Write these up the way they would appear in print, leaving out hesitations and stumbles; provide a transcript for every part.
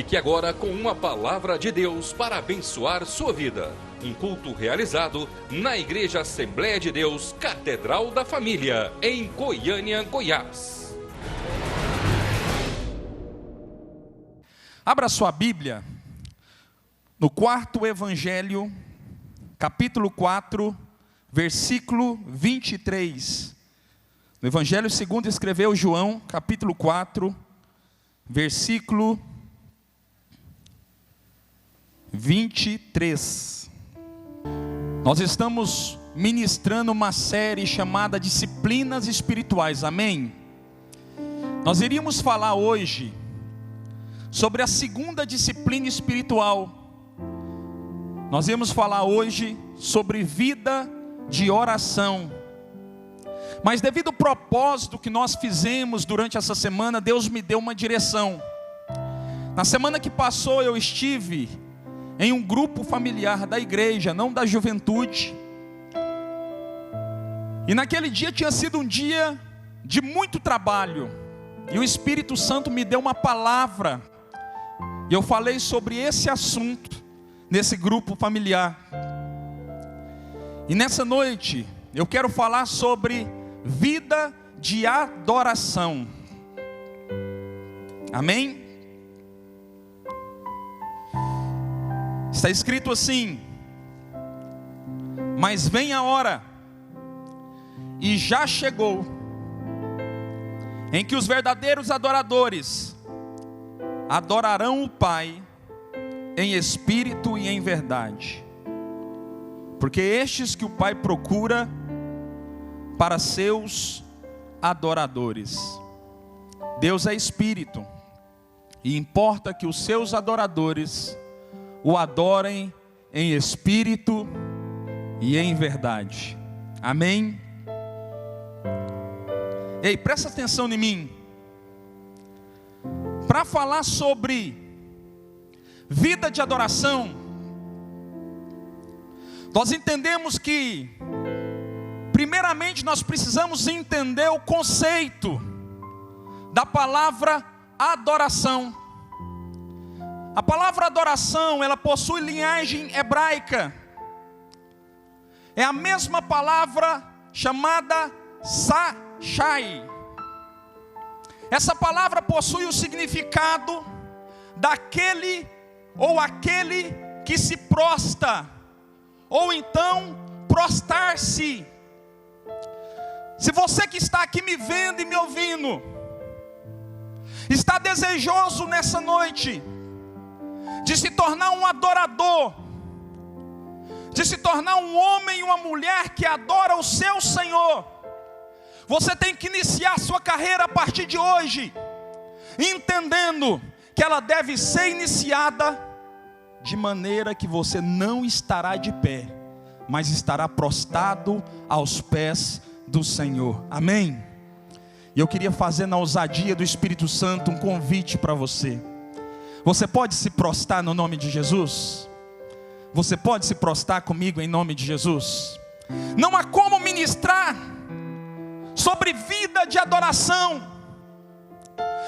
Fique agora com uma palavra de Deus para abençoar sua vida. Um culto realizado na Igreja Assembleia de Deus, Catedral da Família, em Goiânia, Goiás. Abra sua Bíblia no quarto Evangelho, capítulo 4, versículo 23. No Evangelho segundo escreveu João, capítulo 4, versículo 23. Nós estamos ministrando uma série chamada Disciplinas Espirituais, amém? Nós iríamos falar hoje sobre a segunda disciplina espiritual. Nós iremos falar hoje sobre vida de oração. Mas devido ao propósito que nós fizemos durante essa semana, Deus me deu uma direção. Na semana que passou eu estive em um grupo familiar da igreja, não da juventude. E naquele dia tinha sido um dia de muito trabalho. E o Espírito Santo me deu uma palavra. E eu falei sobre esse assunto nesse grupo familiar. E nessa noite eu quero falar sobre vida de adoração. Amém? Está escrito assim: mas vem a hora, e já chegou, em que os verdadeiros adoradores adorarão o Pai em espírito e em verdade, porque estes que o Pai procura para seus adoradores. Deus é espírito, e importa que os seus adoradores o adorem em espírito e em verdade. Amém? Ei, presta atenção em mim. Para falar sobre vida de adoração, nós entendemos que primeiramente nós precisamos entender o conceito da palavra adoração. A palavra adoração, ela possui linhagem hebraica. É a mesma palavra chamada sachai. Essa palavra possui o significado daquele ou aquele que se prostra, ou então prostrar-se. Se você que está aqui me vendo e me ouvindo, está desejoso nessa noite de se tornar um adorador, de se tornar um homem e uma mulher que adora o seu Senhor, você tem que iniciar a sua carreira a partir de hoje, entendendo que ela deve ser iniciada de maneira que você não estará de pé, mas estará prostrado aos pés do Senhor. Amém? E eu queria fazer na ousadia do Espírito Santo um convite para você. Você pode se prostrar no nome de Jesus? Você pode se prostrar comigo em nome de Jesus? Não há como ministrar sobre vida de adoração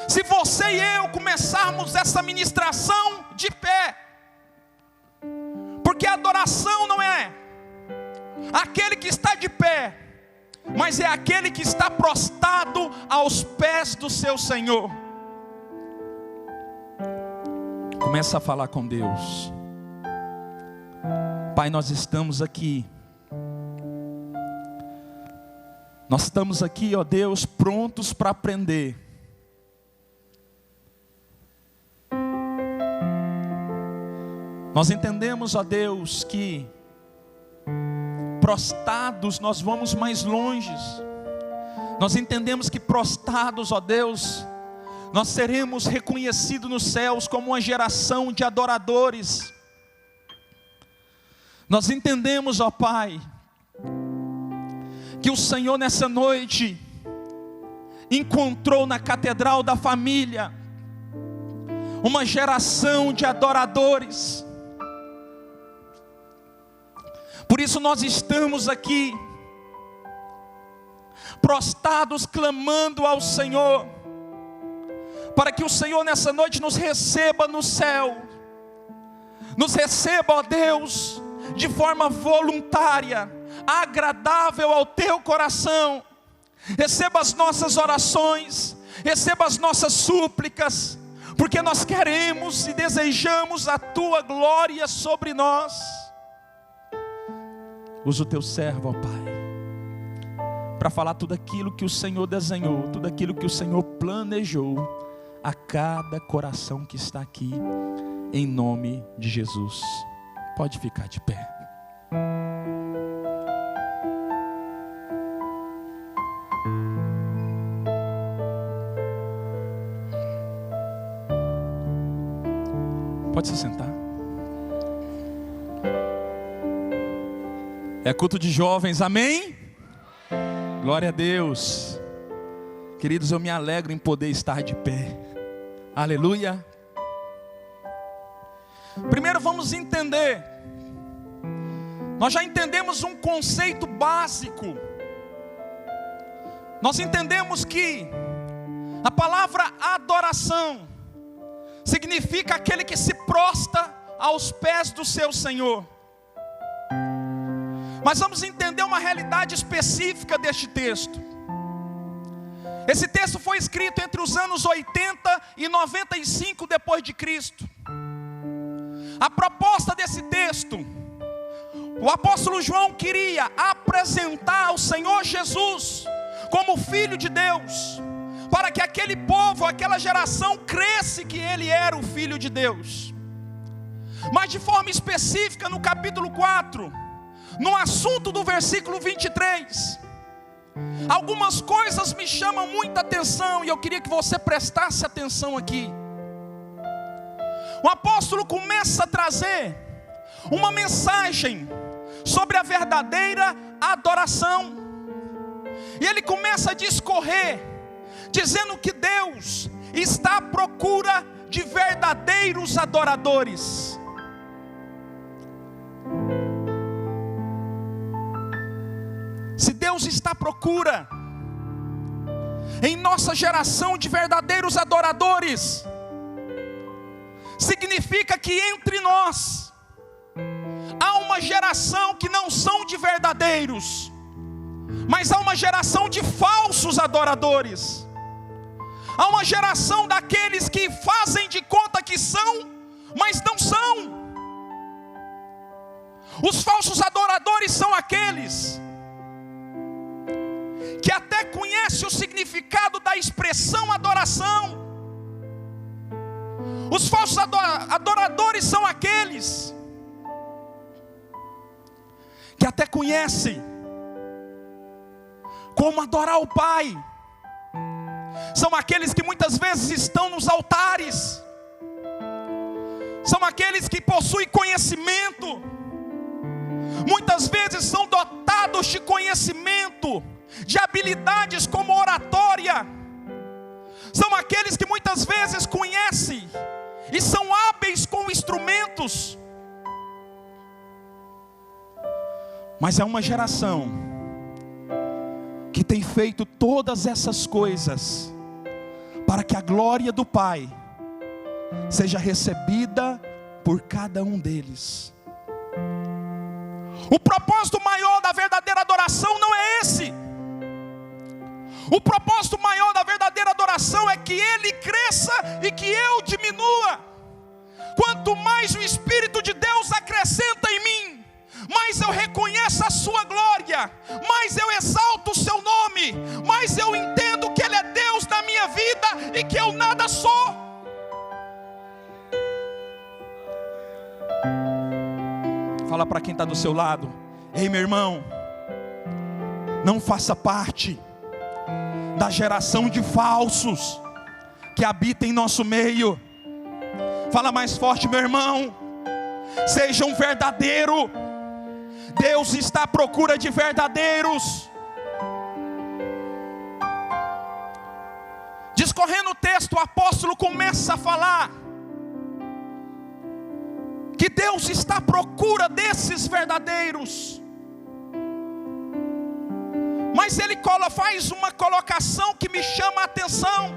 se você e eu começarmos essa ministração de pé. Porque a adoração não é aquele que está de pé, mas é aquele que está prostrado aos pés do seu Senhor. Começa a falar com Deus. Pai, nós estamos aqui. Nós estamos aqui, ó Deus, prontos para aprender. Nós entendemos, ó Deus, que prostrados nós vamos mais longe. Nós entendemos que prostrados, ó Deus, nós seremos reconhecidos nos céus como uma geração de adoradores. Nós entendemos, ó Pai, que o Senhor nessa noite encontrou na Catedral da Família uma geração de adoradores. Por isso nós estamos aqui prostrados clamando ao Senhor, para que o Senhor nessa noite nos receba no céu, nos receba, ó Deus, de forma voluntária, agradável ao teu coração. Receba as nossas orações, receba as nossas súplicas, porque nós queremos e desejamos a tua glória sobre nós. Usa o teu servo, ó Pai, para falar tudo aquilo que o Senhor desenhou, tudo aquilo que o Senhor planejou a cada coração que está aqui, em nome de Jesus. Pode ficar de pé. Pode se sentar. É culto de jovens, amém? Glória a Deus. Queridos, eu me alegro em poder estar de pé. Aleluia. Primeiro vamos entender. Nós já entendemos um conceito básico. Nós entendemos que a palavra adoração significa aquele que se prostra aos pés do seu Senhor. Mas vamos entender uma realidade específica deste texto. Esse texto foi escrito entre os anos 80 e 95 depois de Cristo. A proposta desse texto, o apóstolo João queria apresentar ao Senhor Jesus como Filho de Deus, para que aquele povo, aquela geração cresce que ele era o Filho de Deus. Mas de forma específica no capítulo 4, no assunto do versículo 23, algumas coisas me chamam muita atenção e eu queria que você prestasse atenção aqui. O apóstolo começa a trazer uma mensagem sobre a verdadeira adoração, e ele começa a discorrer, dizendo que Deus está à procura de verdadeiros adoradores. Se Deus está à procura em nossa geração de verdadeiros adoradores, significa que entre nós há uma geração que não são de verdadeiros, mas há uma geração de falsos adoradores. Há uma geração daqueles que fazem de conta que são, mas não são. Os falsos adoradores são aqueles que até conhecem o significado da expressão adoração. Os falsos adoradores são aqueles que até conhecem como adorar o Pai. São aqueles que muitas vezes estão nos altares. São aqueles que possuem conhecimento. Muitas vezes são dotados de conhecimento, de habilidades como oratória. São aqueles que muitas vezes conhecem e são hábeis com instrumentos. Mas é uma geração que tem feito todas essas coisas para que a glória do Pai seja recebida por cada um deles. O propósito maior da verdadeira adoração não é esse. O propósito maior da verdadeira adoração é que Ele cresça e que eu diminua. Quanto mais o Espírito de Deus acrescenta em mim, mais eu reconheço a sua glória, mais eu exalto o seu nome, mais eu entendo que Ele é Deus na minha vida e que eu nada sou. Fala para quem está do seu lado: ei, meu irmão, não faça parte da geração de falsos que habita em nosso meio. Fala mais forte, meu irmão, seja um verdadeiro. Deus está à procura de verdadeiros. Discorrendo o texto, o apóstolo começa a falar que Deus está à procura desses verdadeiros. Mas ele faz uma colocação que me chama a atenção.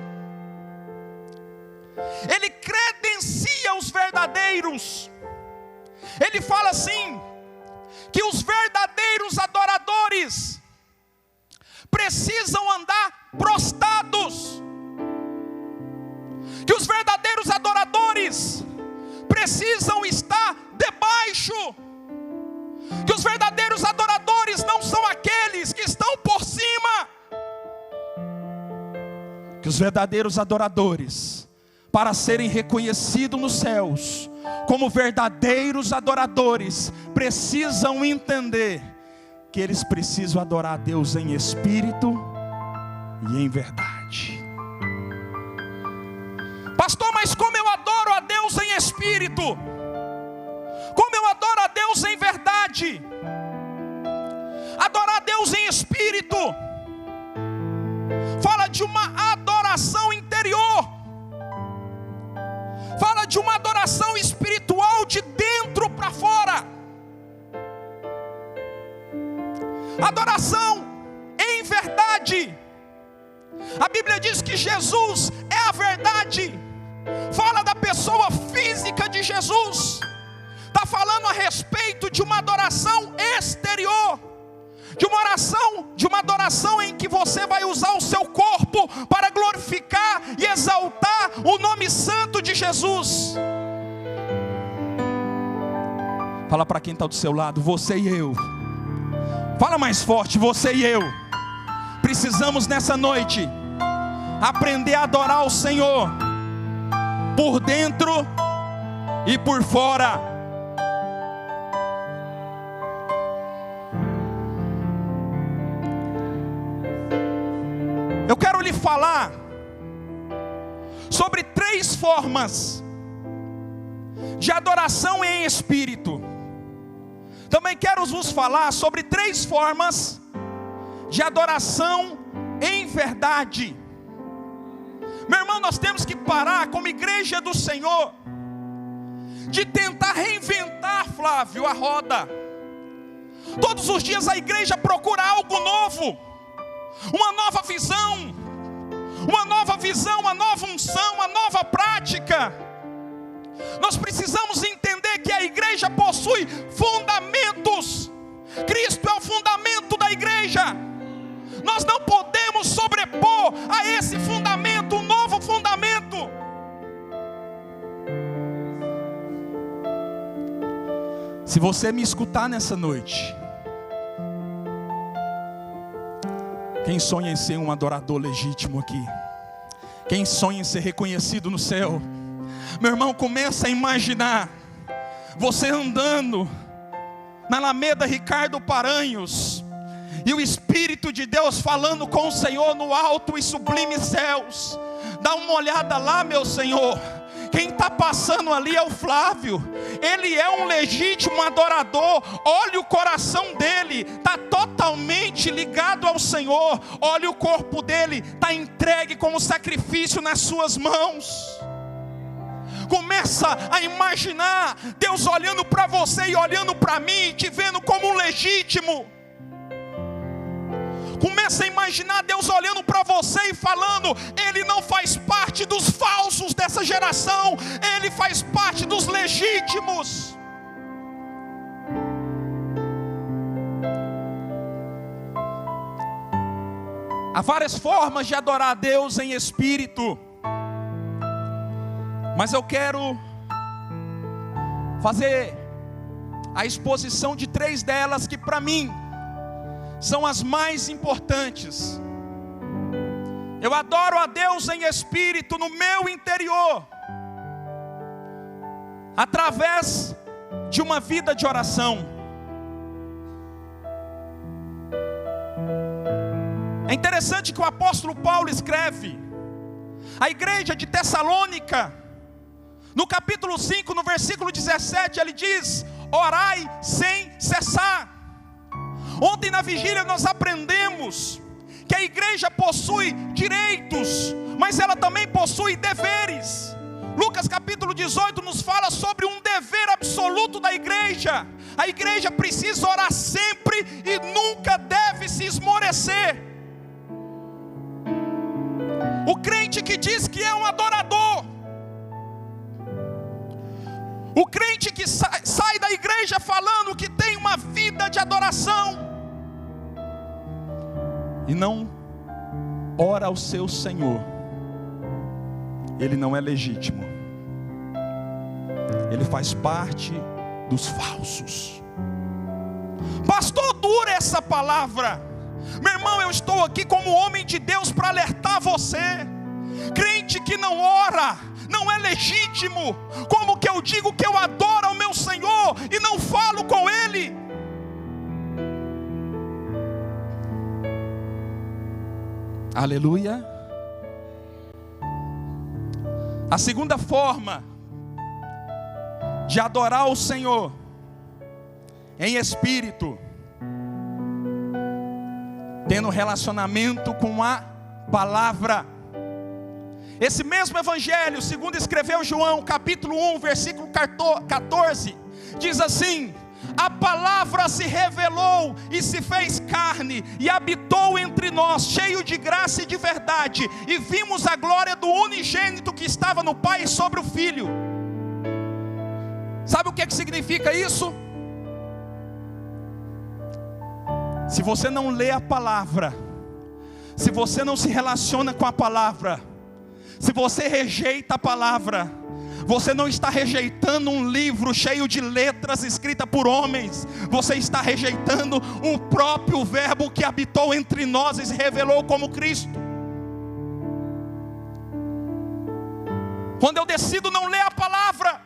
verdadeiros. Ele fala assim, que os verdadeiros adoradores precisam andar prostrados, que os verdadeiros adoradores precisam estar debaixo, que os verdadeiros adoradores não são aqueles que estão por cima, que os verdadeiros adoradores, para serem reconhecidos nos céus como verdadeiros adoradores, precisam entender que eles precisam adorar a Deus em espírito e em verdade. Pastor, mas como eu adoro a Deus em espírito? Como eu adoro a Deus em verdade? Adorar a Deus em espírito fala de uma adoração interior, fala de uma adoração espiritual de dentro para fora. Adoração em verdade. A Bíblia diz que Jesus é a verdade. Fala da pessoa física de Jesus. Está falando a respeito de uma adoração exterior, de uma adoração em que você vai usar o seu corpo para glorificar e exaltar o nome santo de Jesus. Fala para quem está do seu lado, você e eu. Fala mais forte, você e eu precisamos nessa noite aprender a adorar o Senhor por dentro e por fora. Eu quero lhe falar sobre 3 formas de adoração em espírito. Também quero vos falar sobre 3 formas de adoração em verdade. Meu irmão, nós temos que parar como igreja do Senhor de tentar reinventar, Flávio, a roda. Todos os dias a igreja procura algo novo, uma nova visão, uma nova unção, uma nova prática. Nós precisamos entender que a igreja possui fundamentos. Cristo é o fundamento da igreja. Nós não podemos sobrepor a esse fundamento um novo fundamento. Se você me escutar nessa noite, quem sonha em ser um adorador legítimo aqui, quem sonha em ser reconhecido no céu, meu irmão, começa a imaginar você andando na Alameda Ricardo Paranhos, e o Espírito de Deus falando com o Senhor no alto e sublime céus. Dá uma olhada lá, meu Senhor. Quem está passando ali é o Flávio. Ele é um legítimo adorador. Olha o coração dele, está totalmente ligado ao Senhor. Olha o corpo dele, está entregue como sacrifício nas suas mãos. Começa a imaginar Deus olhando para você e olhando para mim, te vendo como um legítimo. Começa a imaginar Deus olhando para você e falando: Ele não faz parte dos falsos dessa geração, Ele faz parte dos legítimos. Há várias formas de adorar a Deus em espírito, mas eu quero fazer a exposição de 3 delas que para mim são as mais importantes. Eu adoro a Deus em espírito no meu interior, através de uma vida de oração. É interessante que o apóstolo Paulo escreve à igreja de Tessalônica, no capítulo 5, no versículo 17, ele diz: orai sem cessar. Ontem na vigília nós aprendemos que a igreja possui direitos, mas ela também possui deveres. Lucas capítulo 18 nos fala sobre um dever absoluto da igreja. A igreja precisa orar sempre e nunca deve se esmorecer. O crente que diz que é um adorador, o crente que sai da igreja falando que tem uma vida de adoração e não ora ao seu Senhor, ele não é legítimo. Ele faz parte dos falsos. Pastor, dura essa palavra. Meu irmão, eu estou aqui como homem de Deus para alertar você. Crente que não ora não é legítimo. Como que eu digo que eu adoro ao meu Senhor e não falo com Ele? Aleluia. A segunda forma de adorar o Senhor em espírito, tendo relacionamento com a palavra. Esse mesmo evangelho, segundo escreveu João, capítulo 1, versículo 14, diz assim: a palavra se revelou e se fez carne e habitou entre nós, cheio de graça e de verdade, e vimos a glória do unigênito que estava no Pai sobre o Filho. Sabe o que significa isso? Se você não lê a palavra, se você não se relaciona com a palavra, se você rejeita a palavra, você não está rejeitando um livro cheio de letras escritas por homens, você está rejeitando o próprio verbo que habitou entre nós e se revelou como Cristo. Quando eu decido não ler a palavra,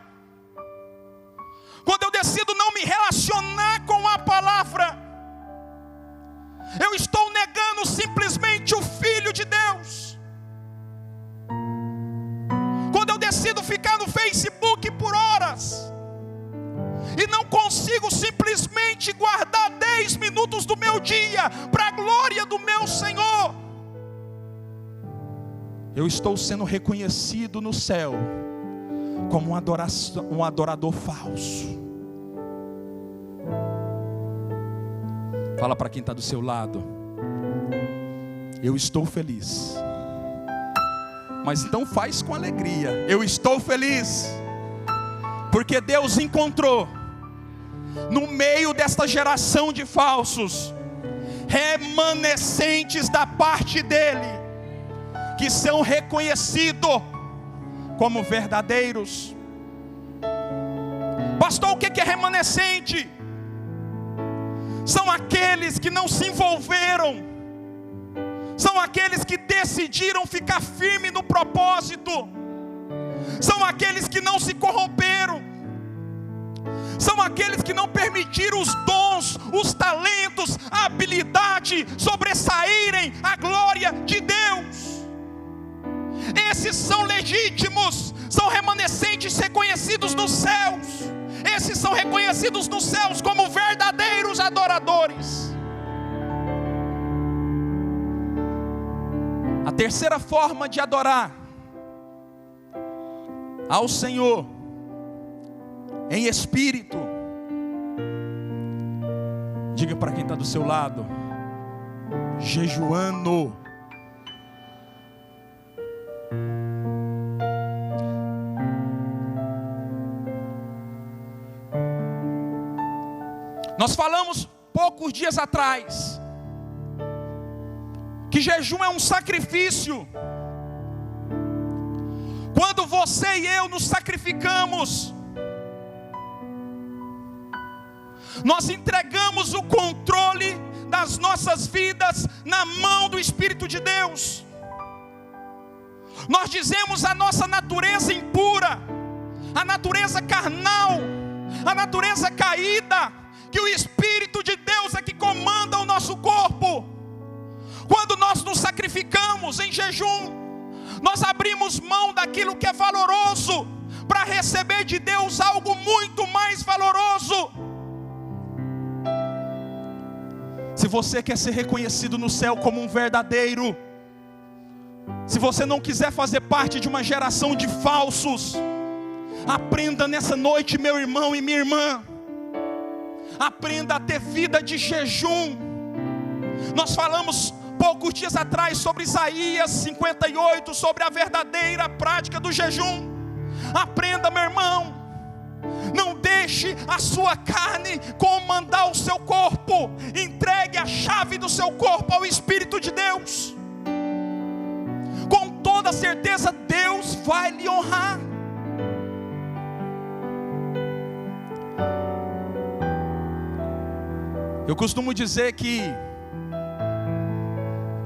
quando eu decido não me relacionar com a palavra, eu estou negando simplesmente o Filho de Deus. Quando eu decido ficar no Facebook por horas e não consigo simplesmente guardar 10 minutos do meu dia para a glória do meu Senhor, eu estou sendo reconhecido no céu como um adorador falso. Fala para quem está do seu lado: eu estou feliz. Mas então faz com alegria. Eu estou feliz, porque Deus encontrou no meio desta geração de falsos remanescentes da parte dele, que são reconhecidos como verdadeiros. Pastor, o que é remanescente? São aqueles que não se envolveram, são aqueles que decidiram ficar firme no propósito, são aqueles que não se corromperam, são aqueles que não permitiram os dons, os talentos, a habilidade sobressaírem a glória de Deus. Esses são legítimos, são remanescentes reconhecidos nos céus. Esses são reconhecidos nos céus como verdadeiros adoradores. A terceira forma de adorar ao Senhor em espírito, diga para quem está do seu lado: jejuando. Nós falamos poucos dias atrás que jejum é um sacrifício. Quando você e eu nos sacrificamos, nós entregamos o controle das nossas vidas na mão do Espírito de Deus. Nós dizemos a nossa natureza impura, a natureza carnal, a natureza caída, que o Espírito de Deus é que comanda o nosso corpo. Quando nós nos sacrificamos em jejum, nós abrimos mão daquilo que é valoroso para receber de Deus algo muito mais valoroso. Se você quer ser reconhecido no céu como um verdadeiro, se você não quiser fazer parte de uma geração de falsos, aprenda nessa noite, meu irmão e minha irmã, aprenda a ter vida de jejum. Nós falamos poucos dias atrás sobre Isaías 58, sobre a verdadeira prática do jejum. Aprenda, meu irmão, Não deixe a sua carne comandar o seu corpo. Entregue a chave do seu corpo ao Espírito de Deus. Com toda certeza Deus vai lhe honrar. Eu costumo dizer que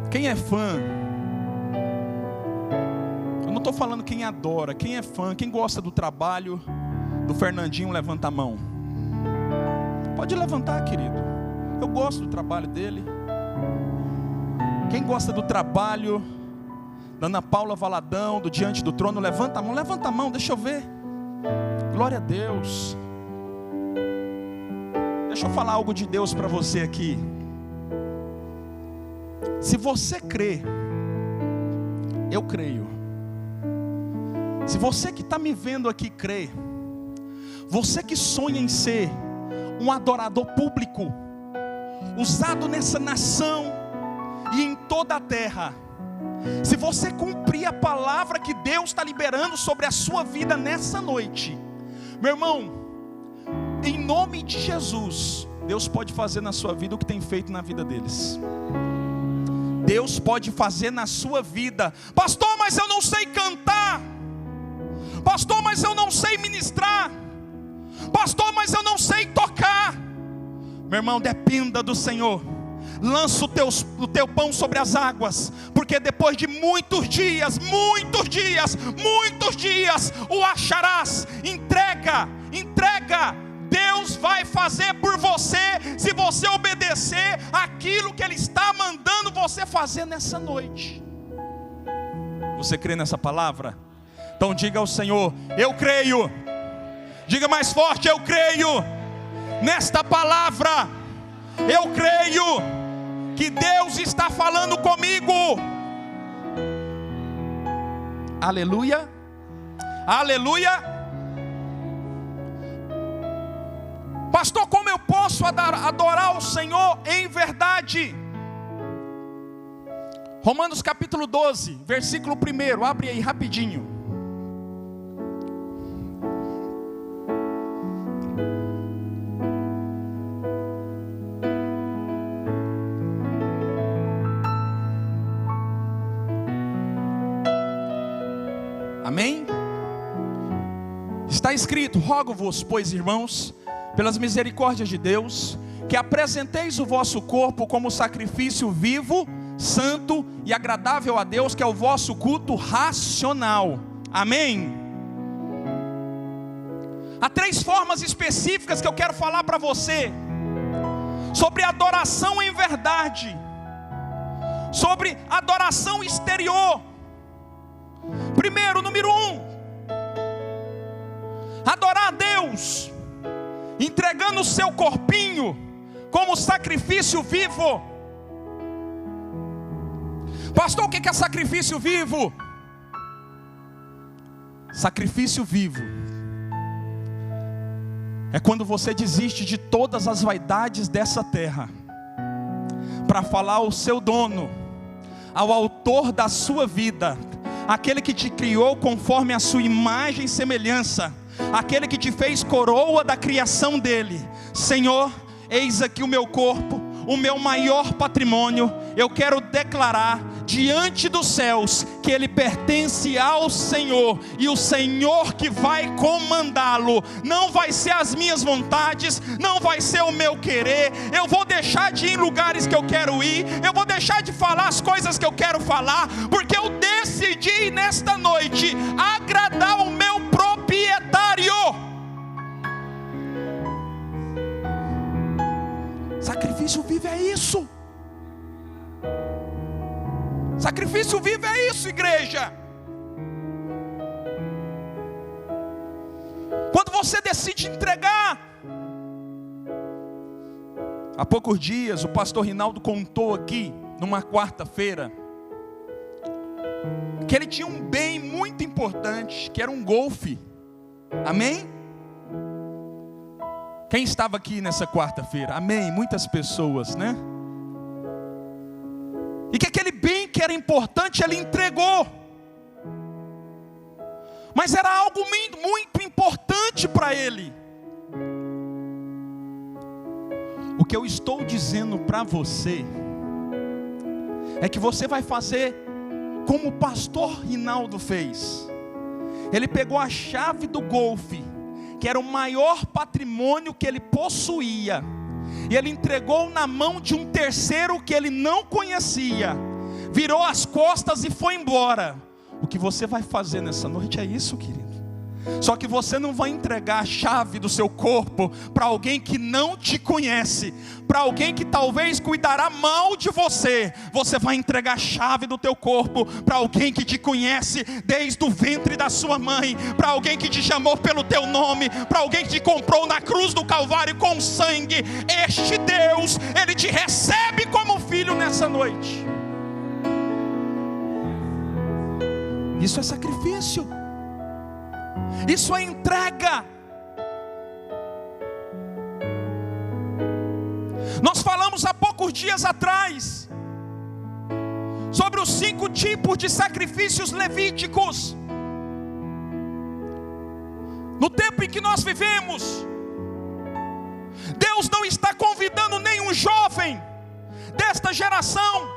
quem é fã, eu não estou falando quem adora, quem é fã, quem gosta do trabalho do Fernandinho, levanta a mão. Pode levantar, querido. Eu gosto do trabalho dele. Quem gosta do trabalho da Ana Paula Valadão, do Diante do Trono, levanta a mão, deixa eu ver. Glória a Deus. Deixa eu falar algo de Deus para você aqui. Se você crê, eu creio. Se você que está me vendo aqui crê, você que sonha em ser um adorador público, usado nessa nação e em toda a terra, se você cumprir a palavra que Deus está liberando sobre a sua vida nessa noite, meu irmão, em nome de Jesus, Deus pode fazer na sua vida o que tem feito na vida deles. Deus pode fazer na sua vida. Pastor, mas eu não sei cantar. Pastor, mas eu não sei ministrar. Pastor, mas eu não sei tocar. Meu irmão, dependa do Senhor. Lança o teu pão sobre as águas, porque depois de muitos dias, o acharás. Entrega. Deus vai fazer por você, se você obedecer aquilo que Ele está mandando você fazer nessa noite. Você crê nessa palavra? Então diga ao Senhor: eu creio. Diga mais forte: eu creio nesta palavra. Eu creio que Deus está falando comigo. Aleluia. Aleluia. Pastor, como eu posso adorar o Senhor em verdade? Romanos capítulo 12, versículo 1, abre aí rapidinho. Amém? Está escrito: rogo-vos, pois, irmãos, pelas misericórdias de Deus, que apresenteis o vosso corpo como sacrifício vivo, santo e agradável a Deus, que é o vosso culto racional. Amém? Há 3 formas específicas que eu quero falar para você sobre adoração em verdade, sobre adoração exterior. Primeiro, número 1, adorar a Deus entregando o seu corpinho como sacrifício vivo. Pastor, o que é sacrifício vivo? Sacrifício vivo é quando você desiste de todas as vaidades dessa terra para falar ao seu dono, ao autor da sua vida, aquele que te criou conforme a sua imagem e semelhança, aquele que te fez coroa da criação dele: Senhor, eis aqui o meu corpo, o meu maior patrimônio. Eu quero declarar diante dos céus que ele pertence ao Senhor, e o Senhor que vai comandá-lo. Não vai ser as minhas vontades, não vai ser o meu querer. Eu vou deixar de ir em lugares que eu quero ir, eu vou deixar de falar as coisas que eu quero falar, porque eu decidi nesta noite agradar o meu proprietário. Sacrifício vivo é isso. Sacrifício vivo é isso, igreja. Quando você decide entregar. Há poucos dias o pastor Rinaldo contou aqui, numa quarta-feira, que ele tinha um bem muito importante, que era um golfe. Amém? Quem estava aqui nessa quarta-feira? Amém? Muitas pessoas, né? E que aquele bem que era importante ele entregou. mas era algo muito importante para ele. O que eu estou dizendo para você é que você vai fazer como o pastor Rinaldo fez. Ele pegou a chave do golfe, que era o maior patrimônio que ele possuía, e ele entregou na mão de um terceiro que ele não conhecia, virou as costas e foi embora. O que você vai fazer nessa noite é isso, querido. Só que você não vai entregar a chave do seu corpo para alguém que não te conhece, para alguém que talvez cuidará mal de você. Você vai entregar a chave do teu corpo para alguém que te conhece desde o ventre da sua mãe, para alguém que te chamou pelo teu nome, para alguém que te comprou na cruz do Calvário com sangue. Este Deus, Ele te recebe como filho nessa noite. Isso é sacrifício. Isso é entrega. Nós falamos há poucos dias atrás sobre os 5 tipos de sacrifícios levíticos. No tempo em que nós vivemos, Deus não está convidando nenhum jovem desta geração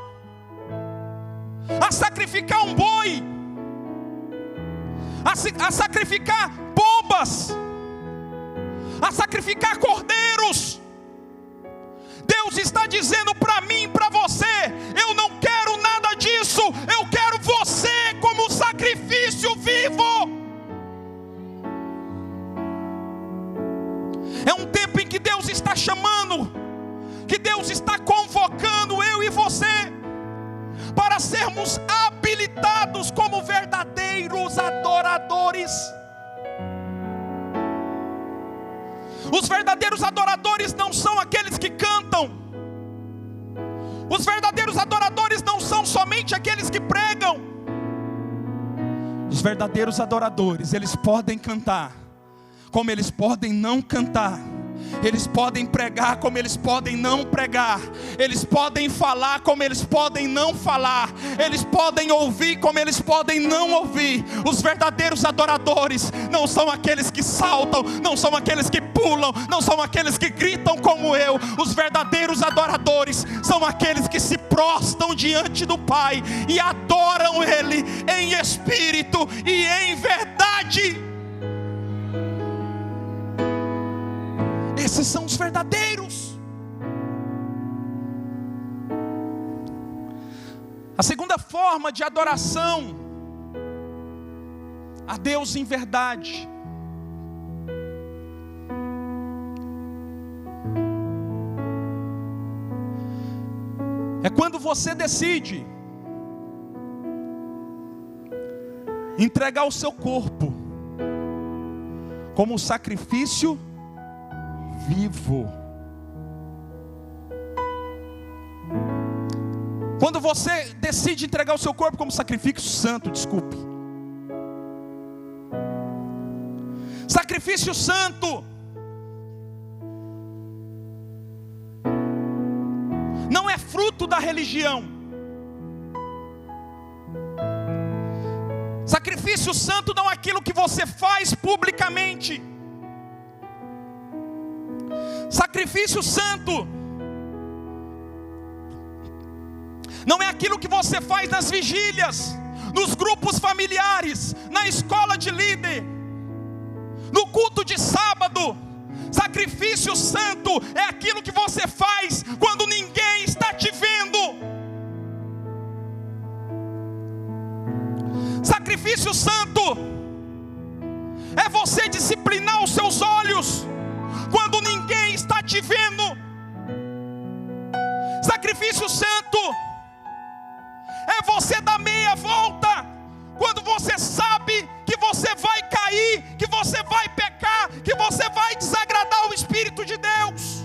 a sacrificar um boi, a sacrificar pombas, a sacrificar cordeiros. Deus está dizendo para mim e para você: eu não quero nada disso, eu quero você como sacrifício vivo. É um tempo em que Deus está chamando, que Deus está convocando eu e você para sermos habilitados como verdadeiros adoradores. Os verdadeiros adoradores não são aqueles que cantam. Os verdadeiros adoradores não são somente aqueles que pregam. Os verdadeiros adoradores, eles podem cantar, como eles podem não cantar. Eles podem pregar como eles podem não pregar. Eles podem falar como eles podem não falar. Eles podem ouvir como eles podem não ouvir. Os verdadeiros adoradores não são aqueles que saltam, não são aqueles que pulam, não são aqueles que gritam como eu. Os verdadeiros adoradores são aqueles que se prostram diante do Pai e adoram Ele em espírito e em verdade. Esses são os verdadeiros. A segunda forma de adoração a Deus em verdade é quando você decide entregar o seu corpo como sacrifício vivo. Quando você decide entregar o seu corpo como sacrifício santo, sacrifício santo não é fruto da religião. Sacrifício santo não é aquilo que você faz publicamente. Sacrifício santo não é aquilo que você faz nas vigílias, nos grupos familiares, na escola de líder, no culto de sábado. Sacrifício santo é aquilo que você faz quando ninguém está te vendo. Sacrifício santo é você disciplinar os seus olhos quando ninguém está te vendo. Sacrifício santo é você dar meia volta quando você sabe que você vai cair, que você vai pecar, que você vai desagradar o Espírito de Deus.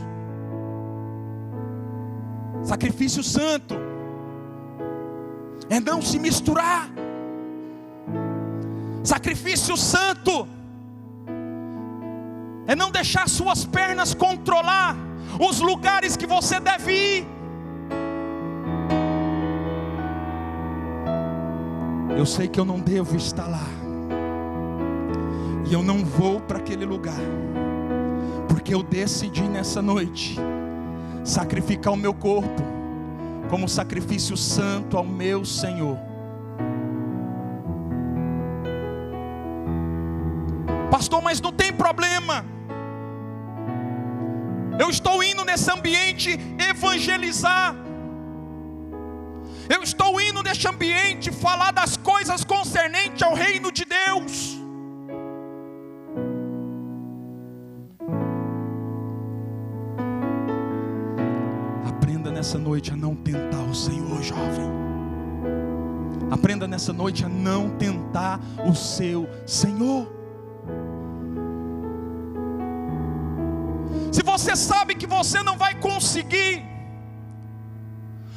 Sacrifício santo é não se misturar. Sacrifício santo é não deixar suas pernas controlar os lugares que você deve ir. Eu sei que eu não devo estar lá. E eu não vou para aquele lugar, porque eu decidi nessa noite sacrificar o meu corpo como sacrifício santo ao meu Senhor. Pastor, mas não tem problema. Eu estou indo nesse ambiente evangelizar. Eu estou indo neste ambiente falar das coisas concernentes ao reino de Deus. Aprenda nessa noite a não tentar o Senhor, jovem. Aprenda nessa noite a não tentar o seu Senhor. Se você sabe que você não vai conseguir,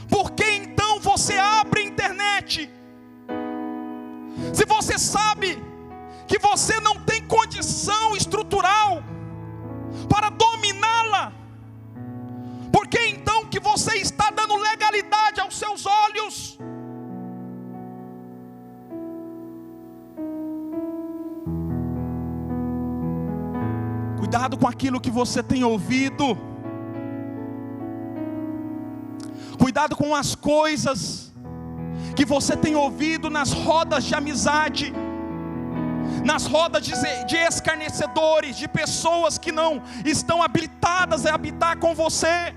por que então você abre a internet? Se você sabe que você não tem condição estrutural para dominá-la, por que então que você está dando legalidade aos seus olhos? Cuidado com aquilo que você tem ouvido. Cuidado com as coisas que você tem ouvido nas rodas de amizade, nas rodas de escarnecedores, de pessoas que não estão habilitadas a habitar com você.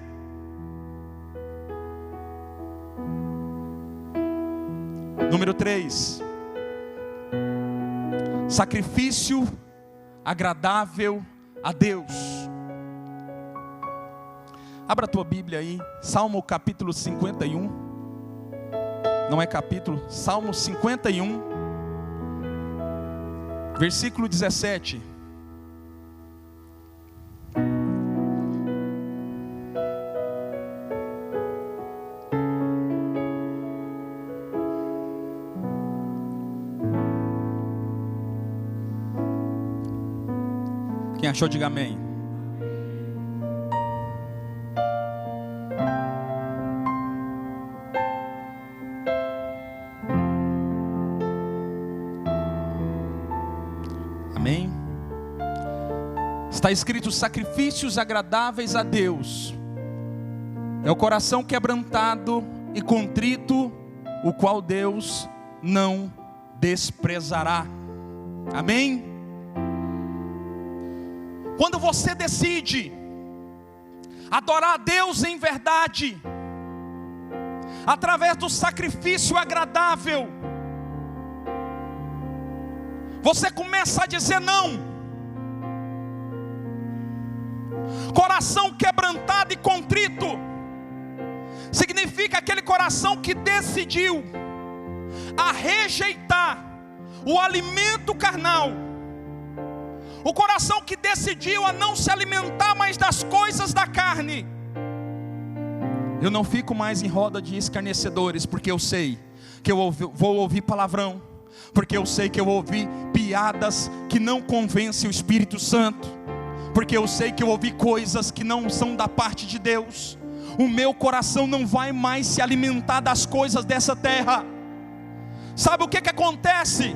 Número 3. Sacrifício agradável a Deus. Abra a tua Bíblia aí, Salmo capítulo 51. Não é capítulo, Salmo 51, versículo 17. Quem achou, diga amém. Amém. Está escrito: sacrifícios agradáveis a Deus é o coração quebrantado e contrito, o qual Deus não desprezará. Amém. Quando você decide adorar a Deus em verdade, através do sacrifício agradável, você começa a dizer não. Coração quebrantado e contrito significa aquele coração que decidiu a rejeitar o alimento carnal. O coração que decidiu a não se alimentar mais das coisas da carne. Eu não fico mais em roda de escarnecedores, porque eu sei que eu vou ouvir palavrão, porque eu sei que eu ouvi piadas que não convencem o Espírito Santo, porque eu sei que eu ouvi coisas que não são da parte de Deus. O meu coração não vai mais se alimentar das coisas dessa terra. Sabe o que acontece?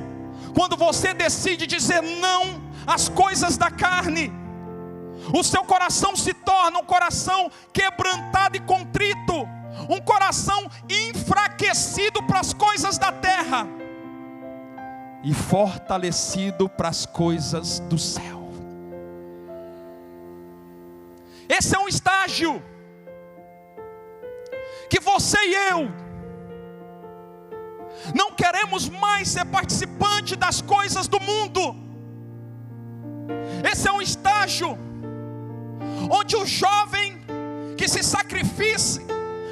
Quando você decide dizer não às coisas da carne, o seu coração se torna um coração quebrantado e contrito, um coração enfraquecido para as coisas da terra e fortalecido para as coisas do céu. Esse é um estágio que você e eu não queremos mais ser participante das coisas do mundo. Esse é um estágio onde o jovem que se sacrifica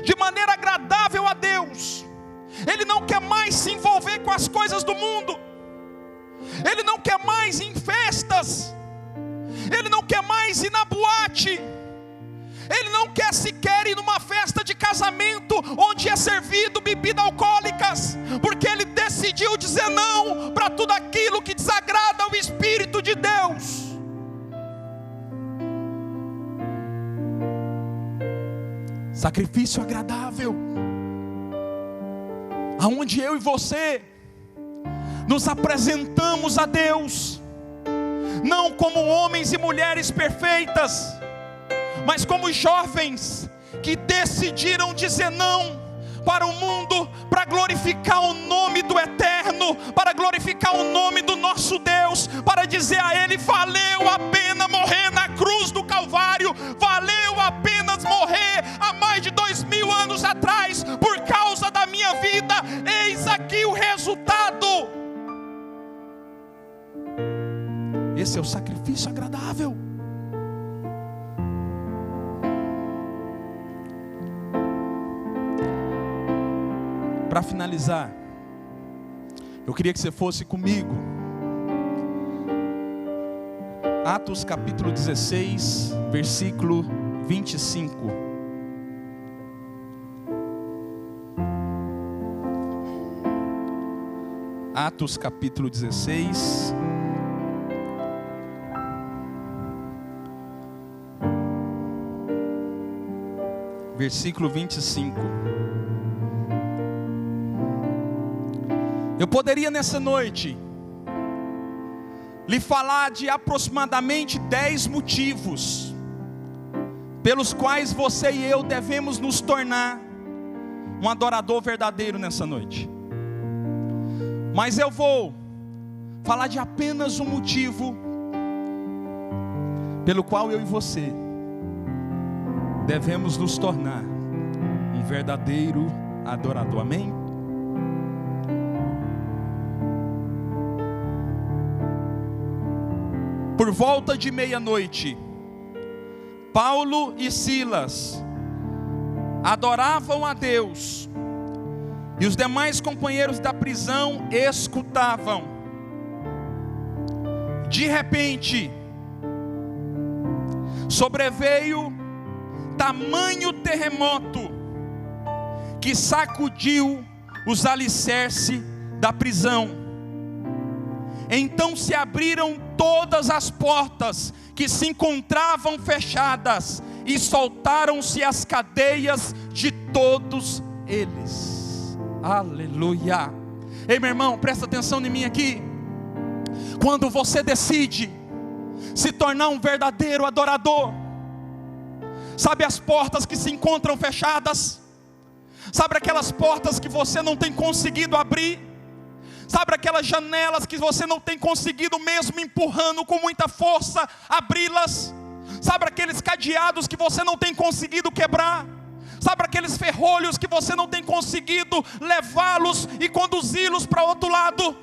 de maneira agradável a Deus, ele não quer mais se envolver com as coisas do mundo, ele não quer mais ir em festas, ele não quer mais ir na boate, ele não quer sequer ir numa festa de casamento onde é servido bebida alcoólicas, porque ele decidiu dizer não para tudo aquilo que desagrada ao Espírito de Deus. Sacrifício agradável, aonde eu e você nos apresentamos a Deus não como homens e mulheres perfeitas, mas como jovens que decidiram dizer não para o mundo, para glorificar o nome do Eterno, para glorificar o nome do nosso Deus, para dizer a Ele: valeu a pena morrer na cruz do Calvário, valeu a pena morrer há mais de 2000 anos atrás, por causa da minha vida. Eis aqui o resultado. Esse é o sacrifício agradável. Para finalizar, eu queria que você fosse comigo. Atos capítulo 16, versículo 25. Atos capítulo 16. Versículo 25. Eu poderia nessa noite lhe falar de aproximadamente 10 motivos pelos quais você e eu devemos nos tornar um adorador verdadeiro nessa noite. Mas eu vou falar de apenas um motivo pelo qual eu e você devemos nos tornar um verdadeiro adorador. Amém? Por volta de meia-noite, Paulo e Silas adoravam a Deus, e os demais companheiros da prisão escutavam. De repente, sobreveio tamanho terremoto que sacudiu os alicerces da prisão. Então se abriram todas as portas que se encontravam fechadas, e soltaram-se as cadeias de todos eles. Aleluia. Ei, meu irmão, presta atenção em mim aqui. Quando você decide se tornar um verdadeiro adorador, sabe as portas que se encontram fechadas? Sabe aquelas portas que você não tem conseguido abrir? Sabe aquelas janelas que você não tem conseguido, mesmo empurrando com muita força, abri-las? Sabe aqueles cadeados que você não tem conseguido quebrar? Sabe aqueles ferrolhos que você não tem conseguido levá-los e conduzi-los para outro lado?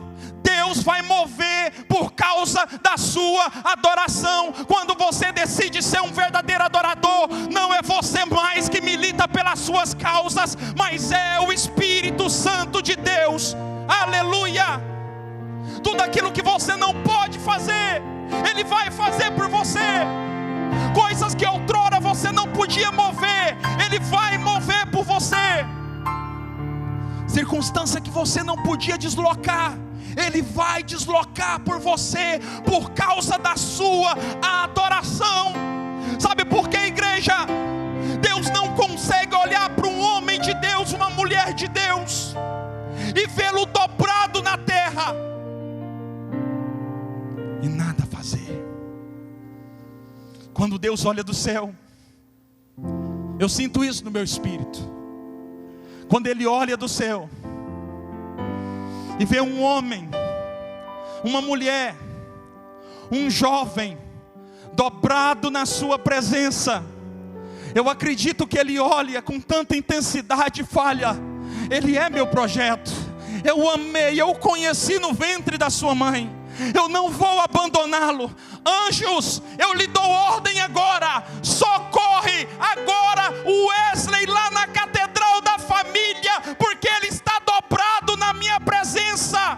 Deus vai mover por causa da sua adoração. Quando você decide ser um verdadeiro adorador, não é você mais que milita pelas suas causas, mas é o Espírito Santo de Deus. Aleluia. Tudo aquilo que você não pode fazer, Ele vai fazer por você. Coisas que outrora você não podia mover, Ele vai mover por você. Circunstância que você não podia deslocar, Ele vai deslocar por você, por causa da sua adoração. Sabe por que, igreja? Deus não consegue olhar para um homem de Deus, uma mulher de Deus, e vê-lo dobrado na terra e nada fazer. Quando Deus olha do céu, eu sinto isso no meu espírito. Quando Ele olha do céu e vê um homem, uma mulher, um jovem dobrado na sua presença, eu acredito que Ele olha com tanta intensidade e fala: Ele é meu projeto, eu amei, eu o conheci no ventre da sua mãe, eu não vou abandoná-lo. Anjos, eu lhe dou ordem agora, socorre agora o Wesley lá na Catedral da Família, porque ele está dobrado na minha presença.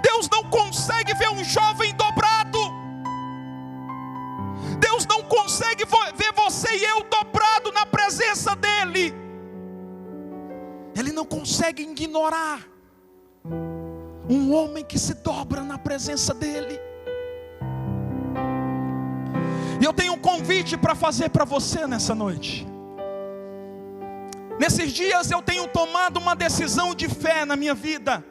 Deus não consegue ver um jovem dobrado. Deus não consegue ver você e eu dobrado na presença dEle. Ele não consegue ignorar um homem que se dobra na presença dEle. E eu tenho um convite para fazer para você nessa noite. Nesses dias eu tenho tomado uma decisão de fé na minha vida.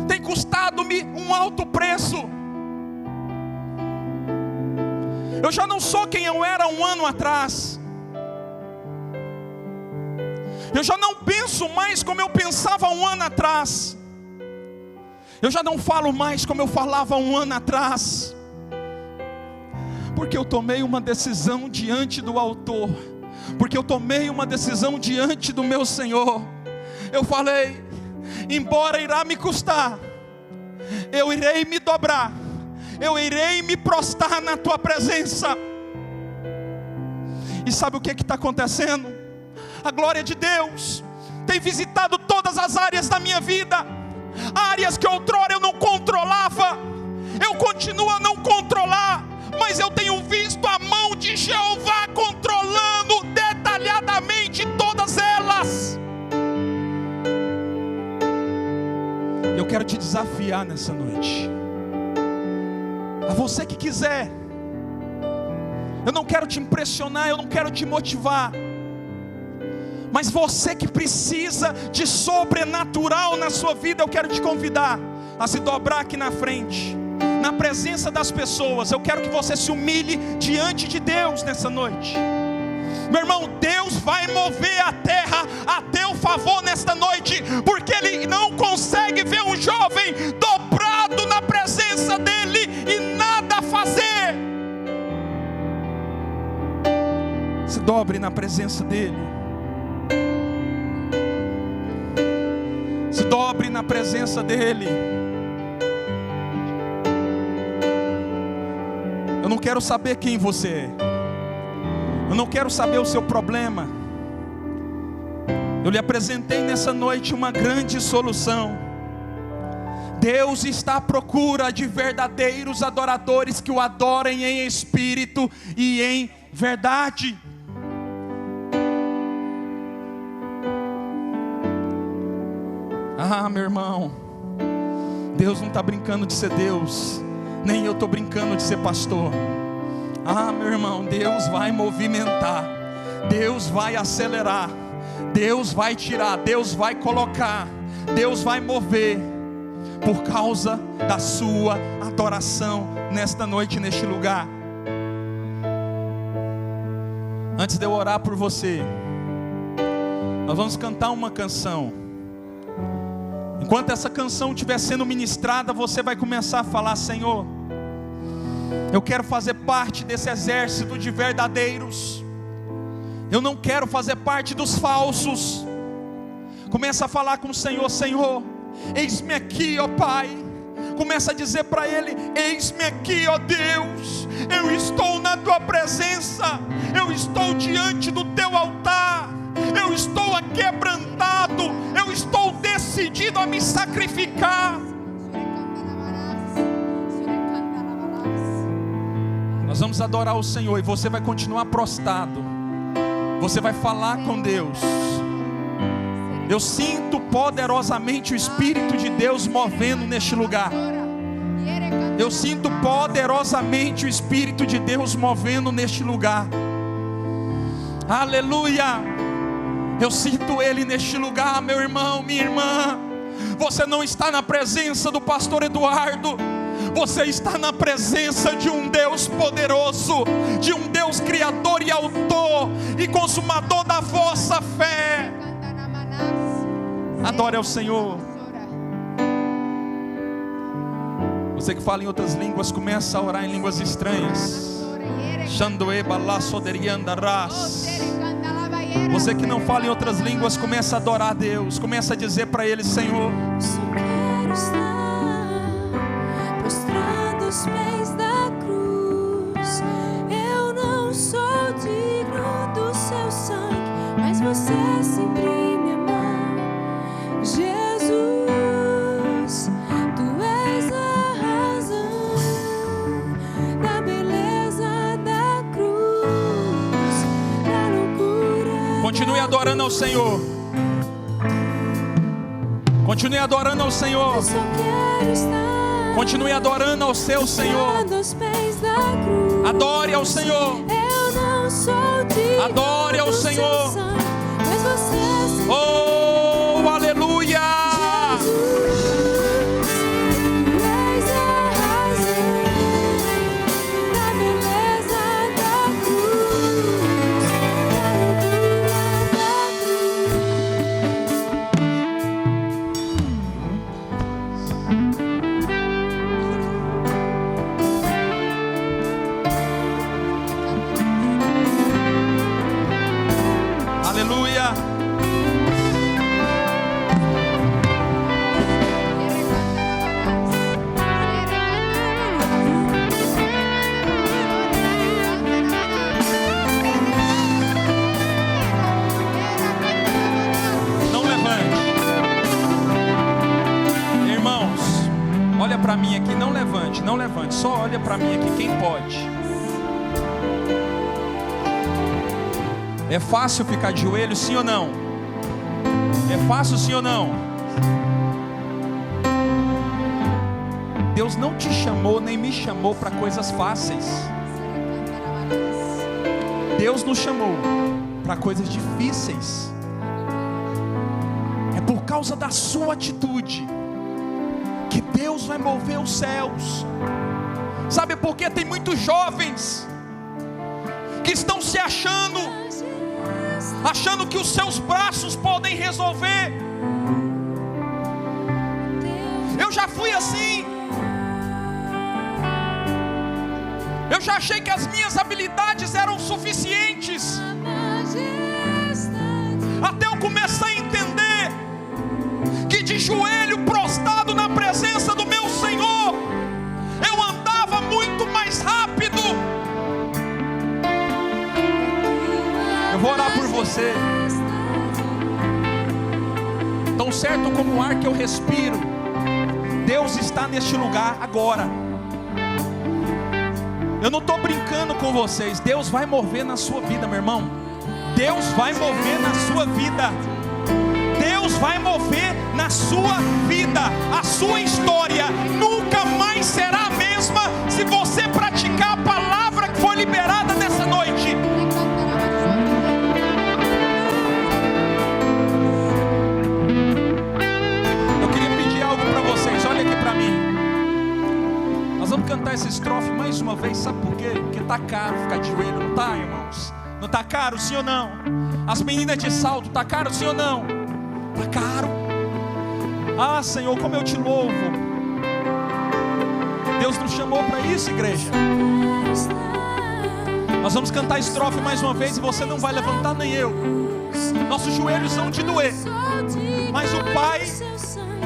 Tem custado-me um alto preço. Eu já não sou quem eu era um ano atrás. Eu já não penso mais como eu pensava um ano atrás. Eu já não falo mais como eu falava um ano atrás. Porque eu tomei uma decisão diante do Autor. Porque eu tomei uma decisão diante do meu Senhor. Eu falei: embora irá me custar, eu irei me dobrar, eu irei me prostrar na tua presença. E sabe o que está acontecendo? A glória de Deus tem visitado todas as áreas da minha vida. Áreas que outrora eu não controlava, eu continuo a não controlar, mas eu tenho visto a mão de Jeová controlando detalhadamente todas elas. Eu quero te desafiar nessa noite. A você que quiser. Eu não quero te impressionar, eu não quero te motivar. Mas você que precisa de sobrenatural na sua vida, eu quero te convidar a se dobrar aqui na frente, na presença das pessoas. Eu quero que você se humilhe diante de Deus nessa noite. Meu irmão, Deus vai mover a terra a teu favor nesta noite, porque Ele não consegue ver um jovem dobrado na presença dEle e nada fazer. Se dobre na presença dEle. Se dobre na presença dEle. Eu não quero saber quem você é. Eu não quero saber o seu problema. Eu lhe apresentei nessa noite uma grande solução. Deus está à procura de verdadeiros adoradores que o adorem em espírito e em verdade. Ah, meu irmão, Deus não está brincando de ser Deus, nem eu estou brincando de ser pastor. Ah, meu irmão, Deus vai movimentar, Deus vai acelerar, Deus vai tirar, Deus vai colocar, Deus vai mover, por causa da sua adoração nesta noite, neste lugar. Antes de eu orar por você, nós vamos cantar uma canção. Enquanto essa canção estiver sendo ministrada, você vai começar a falar: Senhor, eu quero fazer parte desse exército de verdadeiros. Eu não quero fazer parte dos falsos. Começa a falar com o Senhor: Senhor, eis-me aqui, ó Pai. Começa a dizer para Ele: eis-me aqui, ó Deus. Eu estou na Tua presença. Eu estou diante do Teu altar. Eu estou aquebrantado. Eu estou decidido a me sacrificar. Nós vamos adorar o Senhor e você vai continuar prostrado. Você vai falar com Deus. Eu sinto poderosamente o Espírito de Deus movendo neste lugar. Eu sinto poderosamente o Espírito de Deus movendo neste lugar. Aleluia! Eu sinto Ele neste lugar, meu irmão, minha irmã. Você não está na presença do pastor Eduardo. Você está na presença de um Deus poderoso, de um Deus criador e autor e consumador da vossa fé. Adore ao Senhor. Você que fala em outras línguas, começa a orar em línguas estranhas. Você que não fala em outras línguas, começa a adorar a Deus. Começa a dizer para Ele: Senhor, só quero estar prostrado aos pés da cruz. Eu não sou digno do seu sangue, mas você sempre me amou. Jesus, Tu és a razão da beleza da cruz, da loucura. continue adorando ao Senhor. Continue adorando ao Senhor. Eu só quero estar Continue adorando ao seu Senhor. aos pés da cruz. Adore ao Senhor. Eu não sou digno Adore ao do seu Senhor. sangue, mas você Oh, aleluia! para mim aqui, não levante, não levante, só olha para mim aqui, quem pode? É fácil ficar de joelho, sim ou não? É fácil, sim ou não? Deus não te chamou, nem me chamou para coisas fáceis. Deus nos chamou para coisas difíceis. É por causa da sua atitude que Deus vai mover os céus. Sabe por quê? Tem muitos jovens que estão se achando que os seus braços podem resolver. Eu já fui assim. Eu já achei que as minhas habilidades eram suficientes, até eu começar a entender que de joelho prostrado na presença do meu Senhor, eu andava muito mais rápido. Eu vou orar por você. Tão certo como o ar que eu respiro, Deus está neste lugar agora. Eu não estou brincando com vocês. Deus vai mover na sua vida, meu irmão. Deus vai mover na sua vida. Deus vai mover na sua vida. A sua história nunca mais será a mesma se você praticar a palavra que foi liberada nessa noite. Eu queria pedir algo para vocês. Olha aqui para mim. Nós vamos cantar essa estrofe mais uma vez. Sabe por quê? Porque tá caro ficar de joelho, não tá, irmãos? Não tá caro, sim ou não? As meninas de salto, tá caro, sim ou não? Tá caro. Ah, Senhor, como eu te louvo. Deus nos chamou para isso, igreja. Nós vamos cantar a estrofe mais uma vez e você não vai levantar, nem eu. Nossos joelhos vão te doer, mas o Pai